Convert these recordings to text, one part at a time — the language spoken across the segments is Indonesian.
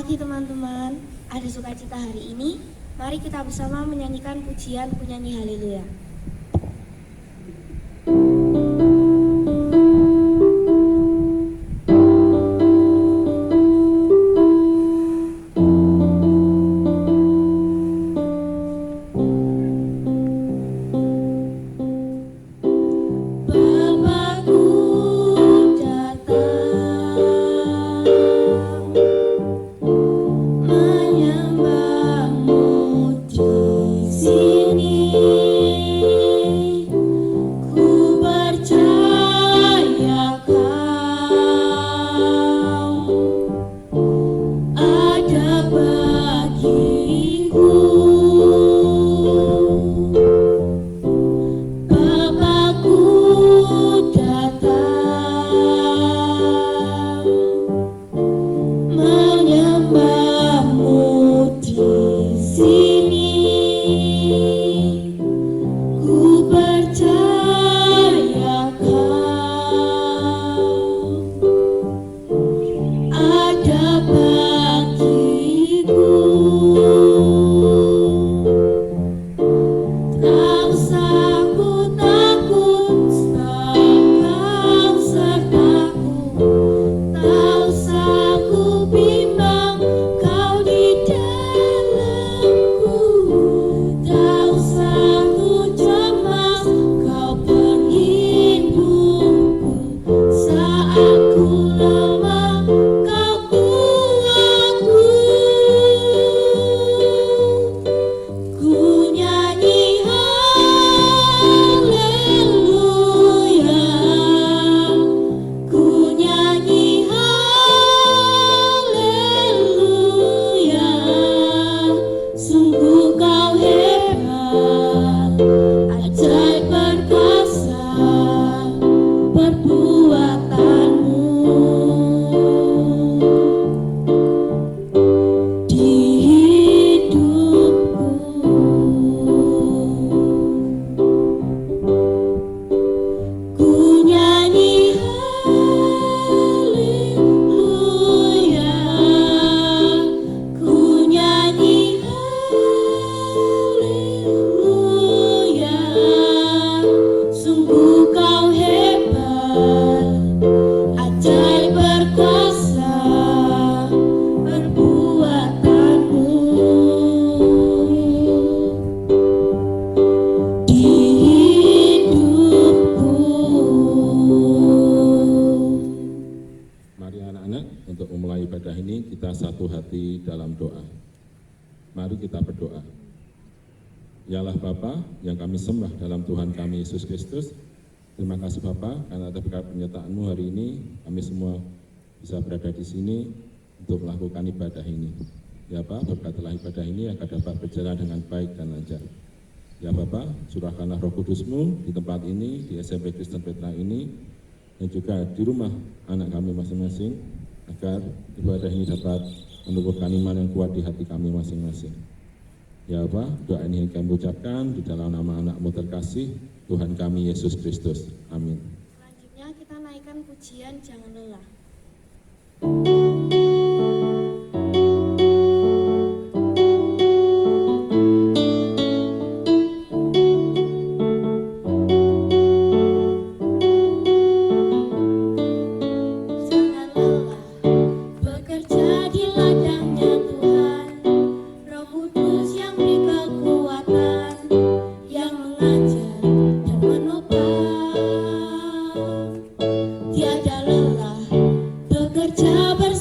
pagi teman-teman, ada sukacita hari ini. Mari kita bersama menyanyikan pujian penyanyi Haleluya. Sembah dalam Tuhan kami Yesus Kristus. Terima kasih Bapa, karena atas berkat penyertaan-Mu hari ini kami semua bisa berada di sini untuk melakukan ibadah ini. Ya Pak, berkatilah ibadah ini agar dapat berjalan dengan baik dan lancar. Ya Bapak, curahkanlah Roh Kudus-Mu di tempat ini, di SMP Kristen Petra ini, dan juga di rumah anak kami masing-masing, agar ibadah ini dapat menumbuhkan iman yang kuat di hati kami masing-masing. Ya Allah, doa ini kami ucapkan di dalam nama anak-Mu terkasih, Tuhan kami Yesus Kristus. Amin. Selanjutnya kita naikkan pujian Jangan Lelah. Tiada lelah bekerja bersama.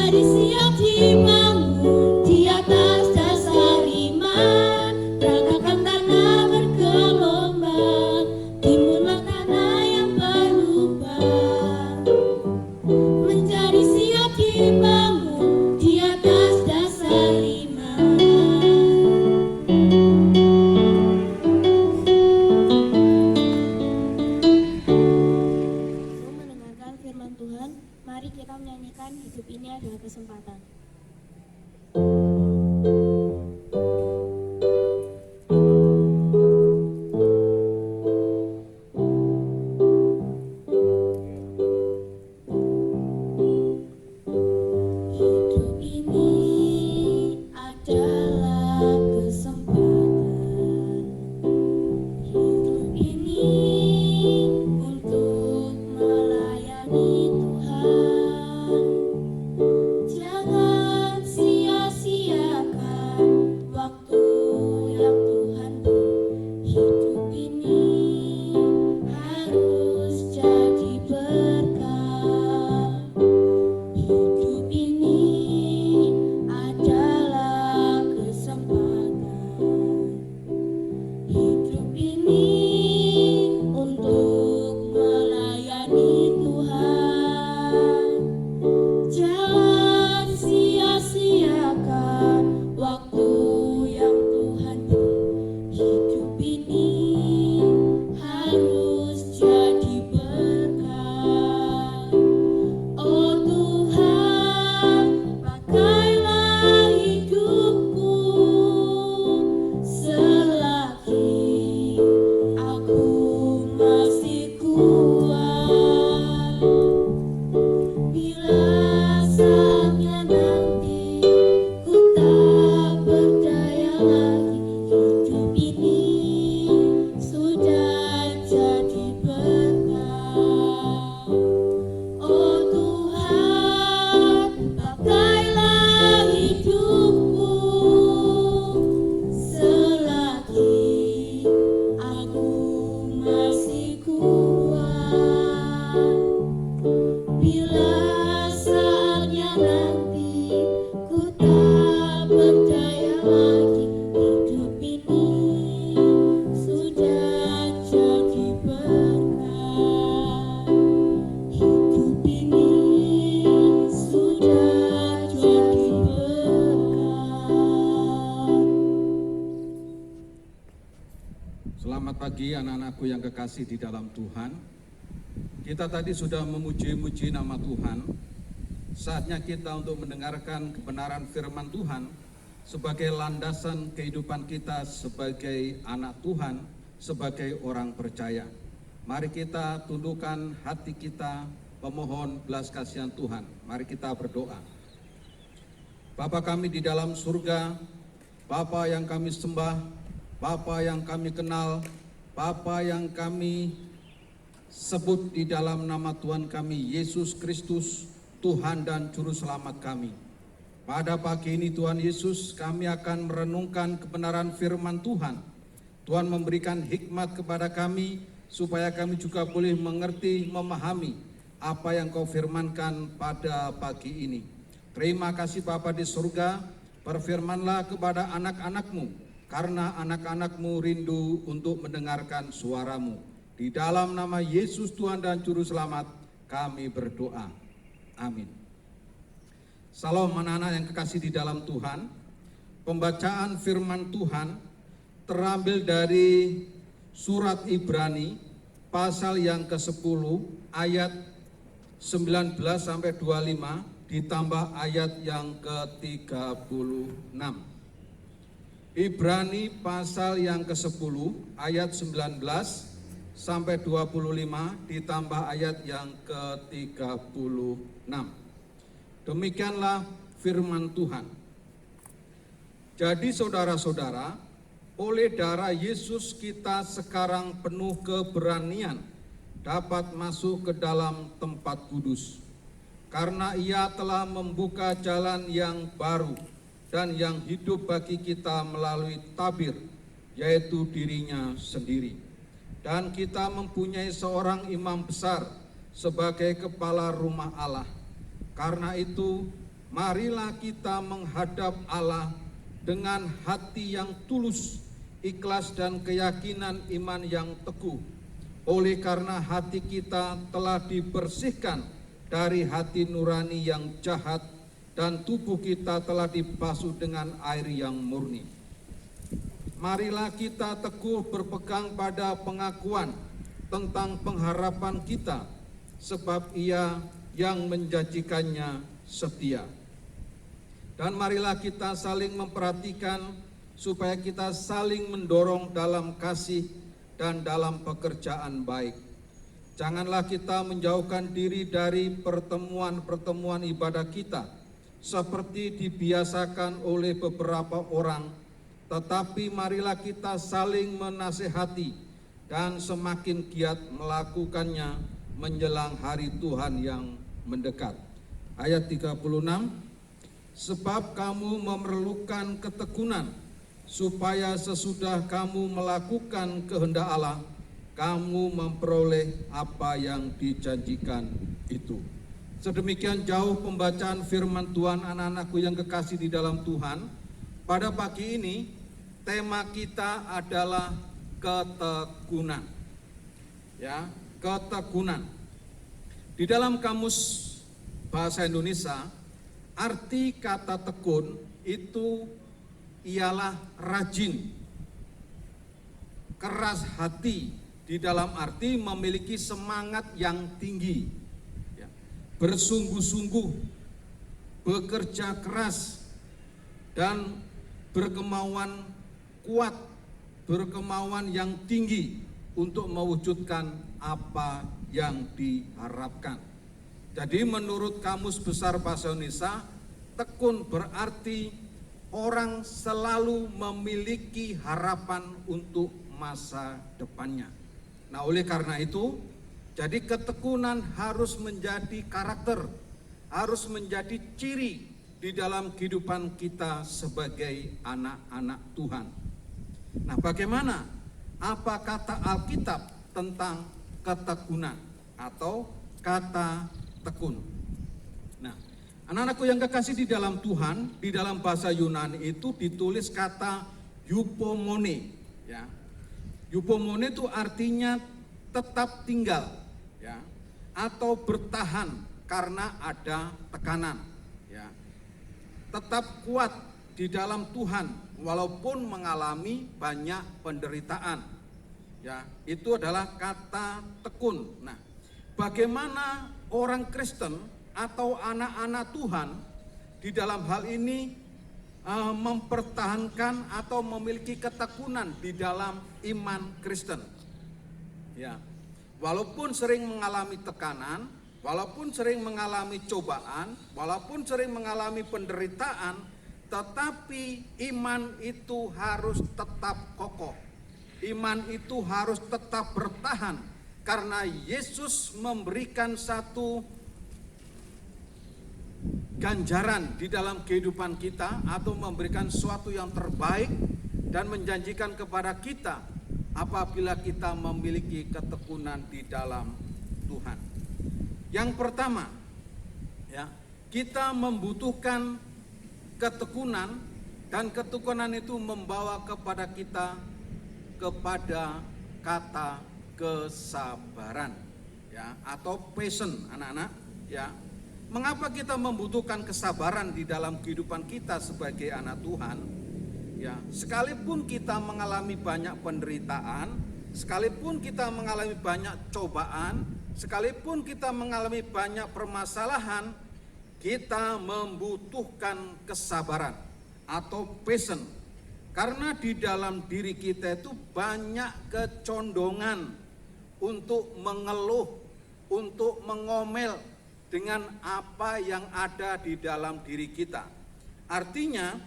menjadi siap dibangun di atas dasar iman, ratakan tanah bergelombang, timbunlah tanah yang berlubang. Menjadi siap dibangun di atas dasar iman. Sebelum mendengarkan firman Tuhan, mari kita menyanyikan Hidup Ini Adalah Kesempatan. Hidup ini adalah kesempatan. Hidup ini untuk melayani Tuhan. Jangan sia-siakan waktu yang Tuhan beri. Hidup ini harus jadi berkah. Hidup ini adalah kesempatan. Hidup ini untuk melayani Tuhan. Jangan sia-siakan waktu yang Tuhan beri. Hidup ini harus jadi berkah. Oh Tuhan, pakailah hidupku selagi aku masih kuat. Bila saatnya nanti ku tak berdaya lagi, hidup ini sudah jadi berkah. Oh Tuhan, pakailah hidupku selagi aku masih kuat. Bila saatnya nanti ku tak berdaya lagi, hidup ini sudah jadi berkah. Hidup ini sudah jadi berkah. Selamat pagi anak-anakku yang kekasih di dalam Tuhan. Kita tadi sudah memuji-muji nama Tuhan. Saatnya kita untuk mendengarkan kebenaran firman Tuhan sebagai landasan kehidupan kita sebagai anak Tuhan, sebagai orang percaya. Mari kita tundukkan hati kita memohon belas kasihan Tuhan. Mari kita berdoa. Bapa kami di dalam surga, Bapa yang kami sembah, Bapa yang kami kenal, Bapa yang kami sebut di dalam nama Tuhan kami, Yesus Kristus, Tuhan dan Juru Selamat kami. Pada pagi ini Tuhan Yesus, kami akan merenungkan kebenaran firman Tuhan. Tuhan memberikan hikmat kepada kami, supaya kami juga boleh mengerti, memahami apa yang Kau firmankan pada pagi ini. Terima kasih Bapa di surga, berfirmanlah kepada anak-anak-Mu, karena anak-anak-Mu rindu untuk mendengarkan suara-Mu. Di dalam nama Yesus Tuhan dan Juru Selamat kami berdoa. Amin. Salam anak-anak yang kekasih di dalam Tuhan. Pembacaan firman Tuhan terambil dari surat Ibrani pasal yang ke-10 ayat 19 sampai 25 ditambah ayat yang ke-36. Ibrani pasal yang ke-10 ayat 19 sampai 25 ditambah ayat yang ke-36. Demikianlah firman Tuhan. Jadi saudara-saudara, oleh darah Yesus kita sekarang penuh keberanian dapat masuk ke dalam tempat kudus. Karena Ia telah membuka jalan yang baru dan yang hidup bagi kita melalui tabir, yaitu dirinya sendiri. Dan kita mempunyai seorang imam besar sebagai kepala rumah Allah. Karena itu, marilah kita menghadap Allah dengan hati yang tulus, ikhlas dan keyakinan iman yang teguh. Oleh karena hati kita telah dibersihkan dari hati nurani yang jahat dan tubuh kita telah dibasuh dengan air yang murni. Marilah kita teguh berpegang pada pengakuan tentang pengharapan kita, sebab Ia yang menjanjikannya setia. Dan marilah kita saling memperhatikan supaya kita saling mendorong dalam kasih dan dalam pekerjaan baik. Janganlah kita menjauhkan diri dari pertemuan-pertemuan ibadah kita, seperti dibiasakan oleh beberapa orang, tetapi marilah kita saling menasehati dan semakin giat melakukannya menjelang hari Tuhan yang mendekat. Ayat 36, sebab kamu memerlukan ketekunan, supaya sesudah kamu melakukan kehendak Allah, kamu memperoleh apa yang dijanjikan itu. Sedemikian jauh pembacaan firman Tuhan, anak-anakku yang kekasih di dalam Tuhan. Pada pagi ini, tema kita adalah ketekunan. Ya, ketekunan. Di dalam kamus bahasa Indonesia, arti kata tekun itu ialah rajin, keras hati, di dalam arti memiliki semangat yang tinggi, ya, bersungguh-sungguh, bekerja keras, dan berkemauan kuat, berkemauan yang tinggi untuk mewujudkan apa yang diharapkan. Jadi menurut Kamus Besar Bahasa Indonesia, tekun berarti orang selalu memiliki harapan untuk masa depannya. Nah, oleh karena itu, jadi ketekunan harus menjadi karakter, harus menjadi ciri di dalam kehidupan kita sebagai anak-anak Tuhan. Nah, bagaimana? Apa kata Alkitab tentang ketekunan atau kata tekun? Nah, anak-anakku yang kekasih di dalam Tuhan, di dalam bahasa Yunani itu ditulis kata eupomone, ya. Eupomone itu artinya tetap tinggal, ya, atau bertahan karena ada tekanan, ya. Tetap kuat di dalam Tuhan walaupun mengalami banyak penderitaan, ya. Itu adalah kata tekun. Nah, bagaimana orang Kristen atau anak-anak Tuhan di dalam hal ini mempertahankan atau memiliki ketekunan di dalam iman Kristen, ya. Walaupun sering mengalami tekanan, walaupun sering mengalami cobaan, walaupun sering mengalami penderitaan, tetapi iman itu harus tetap kokoh. Iman itu harus tetap bertahan karena Yesus memberikan satu ganjaran di dalam kehidupan kita atau memberikan sesuatu yang terbaik dan menjanjikan kepada kita apabila kita memiliki ketekunan di dalam Tuhan. Yang pertama, ya, kita membutuhkan ketekunan, dan ketekunan itu membawa kepada kita kepada kata kesabaran, ya, atau passion, anak-anak, ya. Mengapa kita membutuhkan kesabaran di dalam kehidupan kita sebagai anak Tuhan? Ya, sekalipun kita mengalami banyak penderitaan, sekalipun kita mengalami banyak cobaan, sekalipun kita mengalami banyak permasalahan, kita membutuhkan kesabaran atau passion. Karena di dalam diri kita itu banyak kecondongan untuk mengeluh, untuk mengomel dengan apa yang ada di dalam diri kita. Artinya,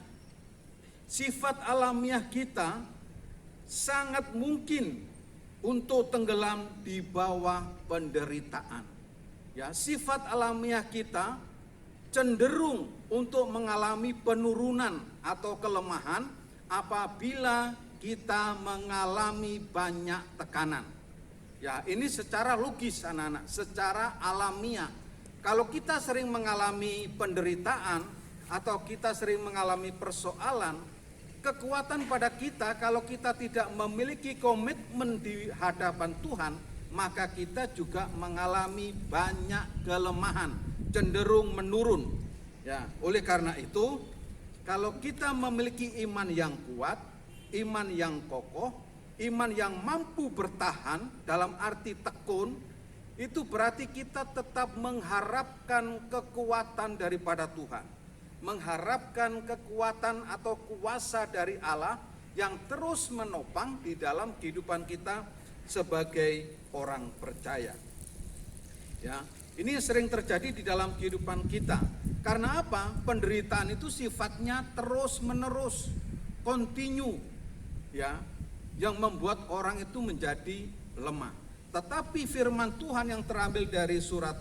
sifat alamiah kita sangat mungkin untuk tenggelam di bawah penderitaan. Ya, sifat alamiah kita cenderung untuk mengalami penurunan atau kelemahan apabila kita mengalami banyak tekanan. Ya, ini secara logis anak-anak, secara alamiah. Kalau kita sering mengalami penderitaan atau kita sering mengalami persoalan, kekuatan pada kita kalau kita tidak memiliki komitmen di hadapan Tuhan, maka kita juga mengalami banyak kelemahan, cenderung menurun. Ya, oleh karena itu, kalau kita memiliki iman yang kuat, iman yang kokoh, iman yang mampu bertahan dalam arti tekun, itu berarti kita tetap mengharapkan kekuatan daripada Tuhan, mengharapkan kekuatan atau kuasa dari Allah yang terus menopang di dalam kehidupan kita sebagai orang percaya. Ya, ini sering terjadi di dalam kehidupan kita. Karena apa? Penderitaan itu sifatnya terus menerus, continue, ya, yang membuat orang itu menjadi lemah. Tetapi firman Tuhan yang terambil dari surat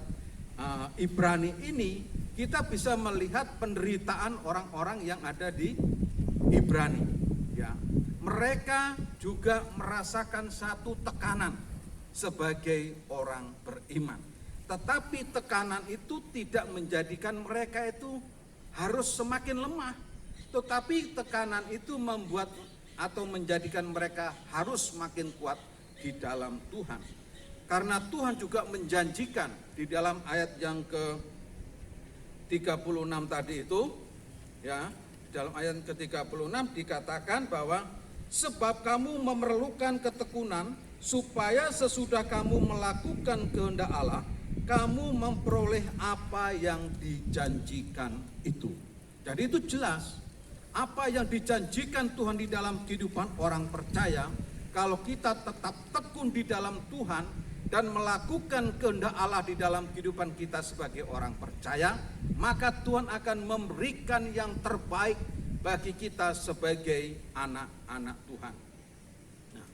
Ibrani ini, kita bisa melihat penderitaan orang-orang yang ada di Ibrani. Ya, mereka juga merasakan satu tekanan sebagai orang beriman. Tetapi tekanan itu tidak menjadikan mereka itu harus semakin lemah. Tetapi tekanan itu membuat atau menjadikan mereka harus semakin kuat di dalam Tuhan. Karena Tuhan juga menjanjikan di dalam ayat yang ke-36 tadi itu, ya, dalam ayat ke-36 dikatakan bahwa sebab kamu memerlukan ketekunan supaya sesudah kamu melakukan kehendak Allah, kamu memperoleh apa yang dijanjikan itu. Jadi itu jelas, apa yang dijanjikan Tuhan di dalam kehidupan orang percaya, kalau kita tetap tekun di dalam Tuhan dan melakukan kehendak Allah di dalam kehidupan kita sebagai orang percaya, maka Tuhan akan memberikan yang terbaik bagi kita sebagai anak-anak Tuhan. Nah,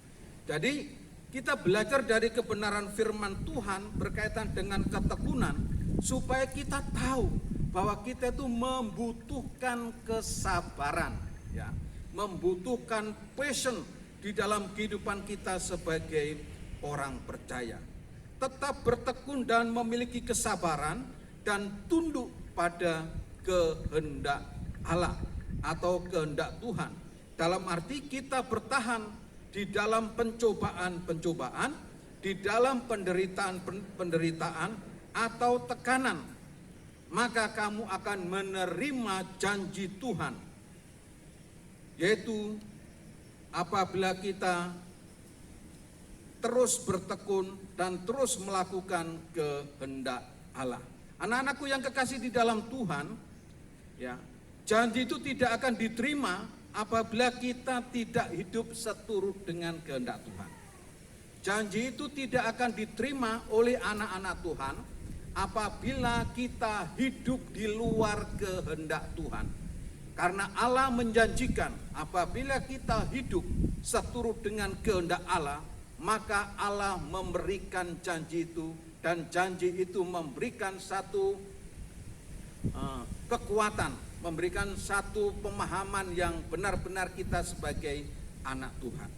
jadi kita belajar dari kebenaran firman Tuhan berkaitan dengan ketekunan supaya kita tahu bahwa kita itu membutuhkan kesabaran, ya, membutuhkan passion di dalam kehidupan kita sebagai orang percaya. Tetap bertekun dan memiliki kesabaran dan tunduk pada kehendak Allah atau kehendak Tuhan. Dalam arti kita bertahan di dalam pencobaan-pencobaan, di dalam penderitaan atau tekanan, maka kamu akan menerima janji Tuhan, yaitu apabila kita terus bertekun dan terus melakukan kehendak Allah. Anak-anakku yang kekasih di dalam Tuhan, ya, janji itu tidak akan diterima apabila kita tidak hidup seturut dengan kehendak Tuhan. Janji itu tidak akan diterima oleh anak-anak Tuhan apabila kita hidup di luar kehendak Tuhan. Karena Allah menjanjikan apabila kita hidup seturut dengan kehendak Allah, maka Allah memberikan janji itu, dan janji itu memberikan satu kekuatan, memberikan satu pemahaman yang benar-benar kita sebagai anak Tuhan.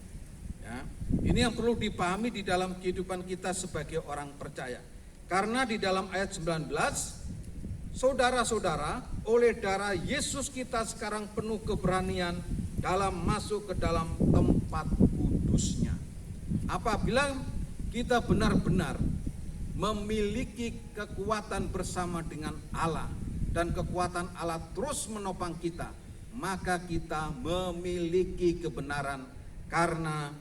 Ya, ini yang perlu dipahami di dalam kehidupan kita sebagai orang percaya. Karena di dalam ayat 19, saudara-saudara, oleh darah Yesus kita sekarang penuh keberanian dalam masuk ke dalam tempat kudusnya. Apabila kita benar-benar memiliki kekuatan bersama dengan Allah dan kekuatan Allah terus menopang kita, maka kita memiliki kebenaran karena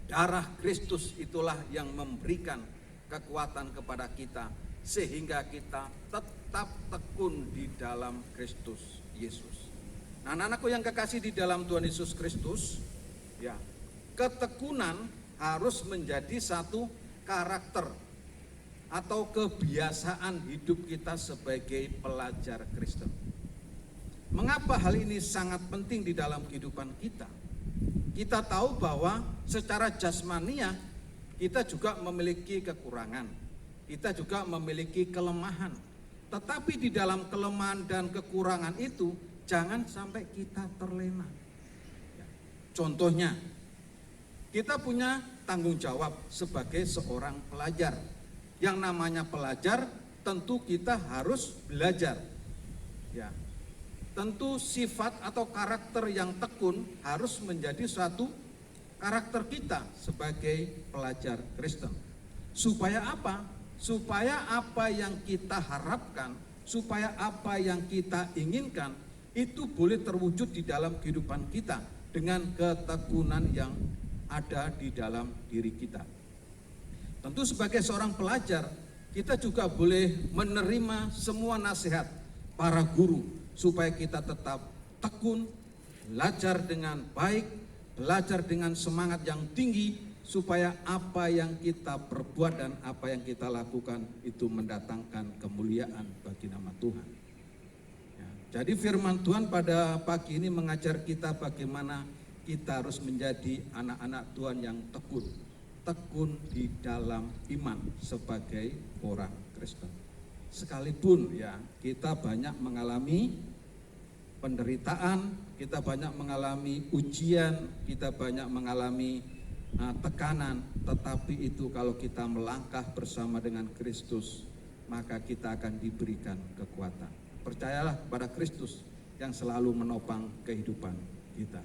darah Kristus itulah yang memberikan kekuatan kepada kita sehingga kita tetap tekun di dalam Kristus Yesus. Nah, anak-anakku yang kekasih di dalam Tuhan Yesus Kristus, ya, ketekunan harus menjadi satu karakter atau kebiasaan hidup kita sebagai pelajar Kristen. Mengapa hal ini sangat penting di dalam kehidupan kita? Kita tahu bahwa secara jasmania kita juga memiliki kekurangan, kita juga memiliki kelemahan. Tetapi di dalam kelemahan dan kekurangan itu jangan sampai kita terlena. Contohnya, kita punya tanggung jawab sebagai seorang pelajar. Yang namanya pelajar tentu kita harus belajar. Ya. Tentu sifat atau karakter yang tekun harus menjadi suatu karakter kita sebagai pelajar Kristen. Supaya apa? Supaya apa yang kita harapkan, supaya apa yang kita inginkan itu boleh terwujud di dalam kehidupan kita dengan ketekunan yang ada di dalam diri kita. Tentu sebagai seorang pelajar, kita juga boleh menerima semua nasihat para guru supaya kita tetap tekun, belajar dengan baik, belajar dengan semangat yang tinggi, supaya apa yang kita perbuat dan apa yang kita lakukan itu mendatangkan kemuliaan bagi nama Tuhan. Ya, jadi firman Tuhan pada pagi ini mengajar kita bagaimana kita harus menjadi anak-anak Tuhan yang tekun di dalam iman sebagai orang Kristen. Sekalipun ya kita banyak mengalami penderitaan, kita banyak mengalami ujian, kita banyak mengalami tekanan, tetapi itu kalau kita melangkah bersama dengan Kristus, maka kita akan diberikan kekuatan. Percayalah kepada Kristus yang selalu menopang kehidupan kita.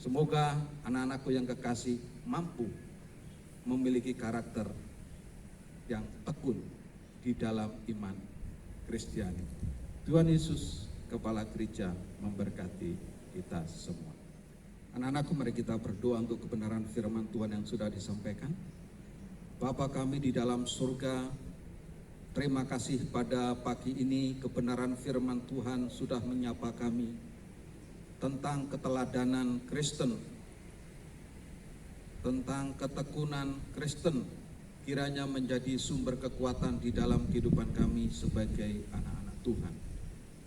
Semoga anak-anakku yang kekasih mampu memiliki karakter yang tekun di dalam iman Kristiani. Tuhan Yesus, Kepala Gereja, memberkati kita semua. Anak-anakku, mari kita berdoa untuk kebenaran firman Tuhan yang sudah disampaikan. Bapa kami di dalam surga, terima kasih pada pagi ini kebenaran firman Tuhan sudah menyapa kami tentang keteladanan Kristen, tentang ketekunan Kristen, kiranya menjadi sumber kekuatan di dalam kehidupan kami sebagai anak-anak Tuhan.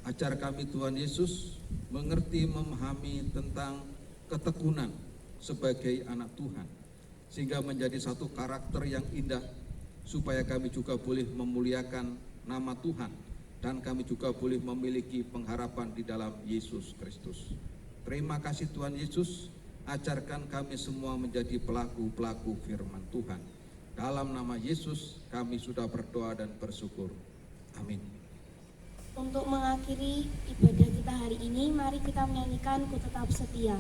Ajar kami Tuhan Yesus mengerti, memahami tentang ketekunan sebagai anak Tuhan, sehingga menjadi satu karakter yang indah, supaya kami juga boleh memuliakan nama Tuhan, dan kami juga boleh memiliki pengharapan di dalam Yesus Kristus. Terima kasih Tuhan Yesus. Ajarkan kami semua menjadi pelaku-pelaku firman Tuhan. Dalam nama Yesus kami sudah berdoa dan bersyukur. Amin. Untuk mengakhiri ibadah kita hari ini, mari kita menyanyikan Ku Tetap Setia.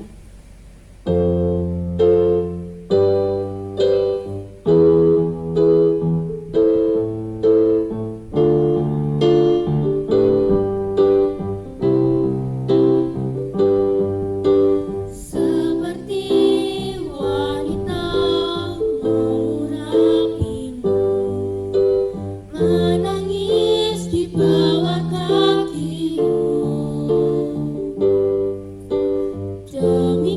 Menangis di bawah kakimu demi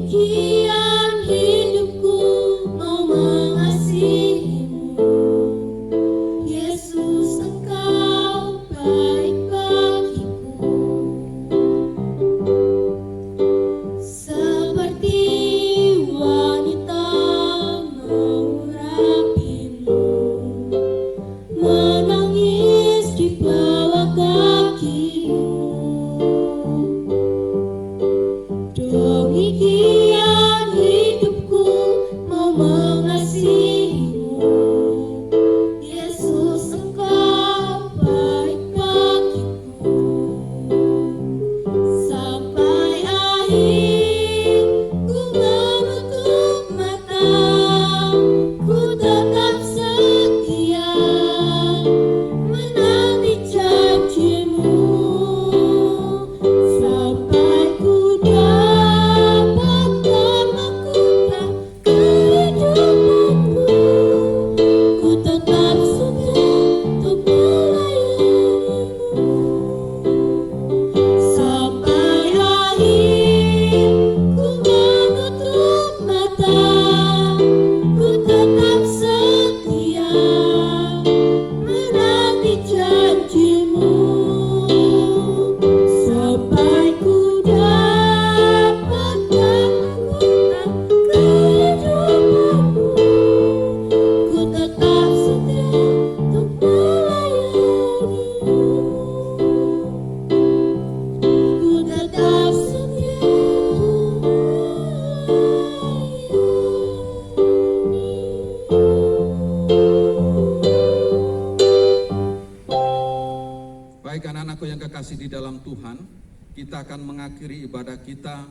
kita akan mengakhiri ibadah kita.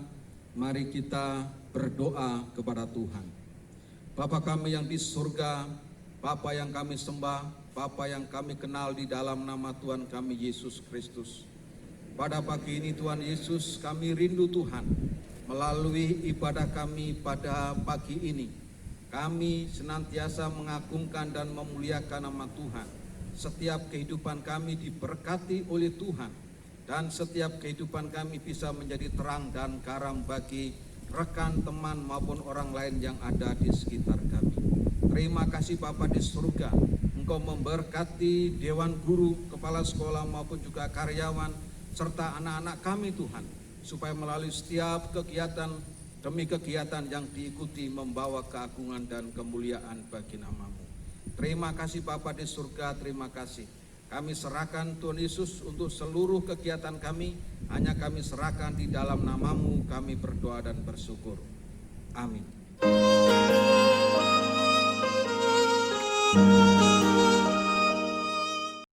Mari kita berdoa kepada Tuhan. Bapa kami yang di surga, Bapa yang kami sembah, Bapa yang kami kenal di dalam nama Tuhan kami Yesus Kristus. Pada pagi ini Tuhan Yesus, kami rindu Tuhan, melalui ibadah kami pada pagi ini, kami senantiasa mengagungkan dan memuliakan nama Tuhan. Setiap kehidupan kami diberkati oleh Tuhan, dan setiap kehidupan kami bisa menjadi terang dan garam bagi rekan, teman maupun orang lain yang ada di sekitar kami. Terima kasih Bapa di surga, Engkau memberkati Dewan Guru, Kepala Sekolah maupun juga karyawan, serta anak-anak kami Tuhan, supaya melalui setiap kegiatan demi kegiatan yang diikuti membawa keagungan dan kemuliaan bagi nama-Mu. Terima kasih Bapa di surga, terima kasih. Kami serahkan Tuhan Yesus untuk seluruh kegiatan kami, hanya kami serahkan di dalam nama-Mu, kami berdoa dan bersyukur. Amin.